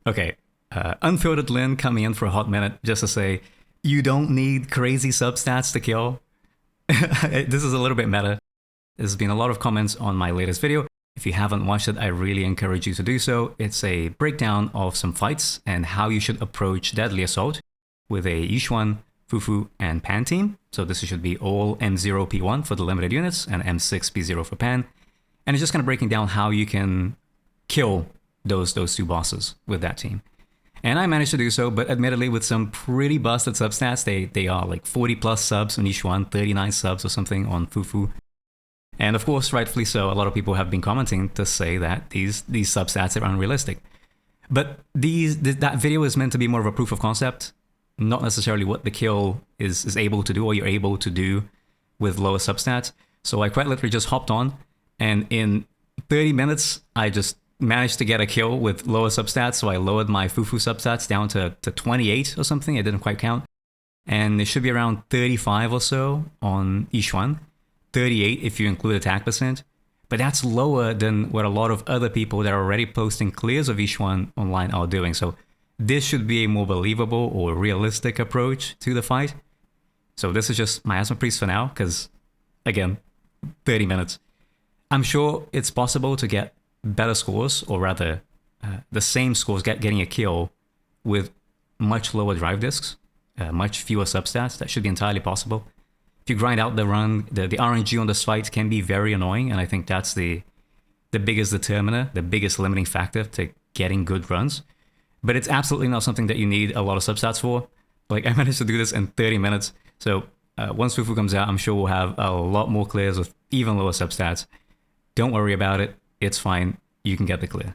Okay, unfiltered Lin coming in for a hot minute just to say, you don't need crazy substats to kill. This is a little bit meta. There's been a lot of comments on my latest video. If you haven't watched it, I really encourage you to do so. It's a breakdown of some fights and how you should approach Deadly Assault with a Yixuan, Fufu, and Pan team. So this should be all M0P1 for the limited units and M6P0 for Pan. And it's just kind of breaking down how you can kill those two bosses with that team. And I managed to do so, but admittedly with some pretty busted substats. They are like 40 plus subs on Yixuan, 39 subs or something on Fufu. And of course, rightfully so, a lot of people have been commenting to say that these substats are unrealistic. But that video is meant to be more of a proof of concept, not necessarily what the kill is able to do or you're able to do with lower substats. So I quite literally just hopped on, and in 30 minutes, I just managed to get a kill with lower substats. So I lowered my Fufu substats down to 28 or something. I didn't quite count. And it should be around 35 or so on Yixuan. 38 if you include attack percent. But that's lower than what a lot of other people that are already posting clears of Yixuan online are doing. So this should be a more believable or realistic approach to the fight. So this is just Miasma Priest for now, because again, 30 minutes. I'm sure it's possible to get better scores, or rather the same scores, getting a kill with much lower drive discs, much fewer substats. That should be entirely possible. If you grind out the run, the RNG on this fight can be very annoying, and I think that's the biggest determiner, the biggest limiting factor to getting good runs. But it's absolutely not something that you need a lot of substats for. Like, I managed to do this in 30 minutes, so once Fufu comes out, I'm sure we'll have a lot more clears with even lower substats. Don't worry about it. It's fine. You can get the clear.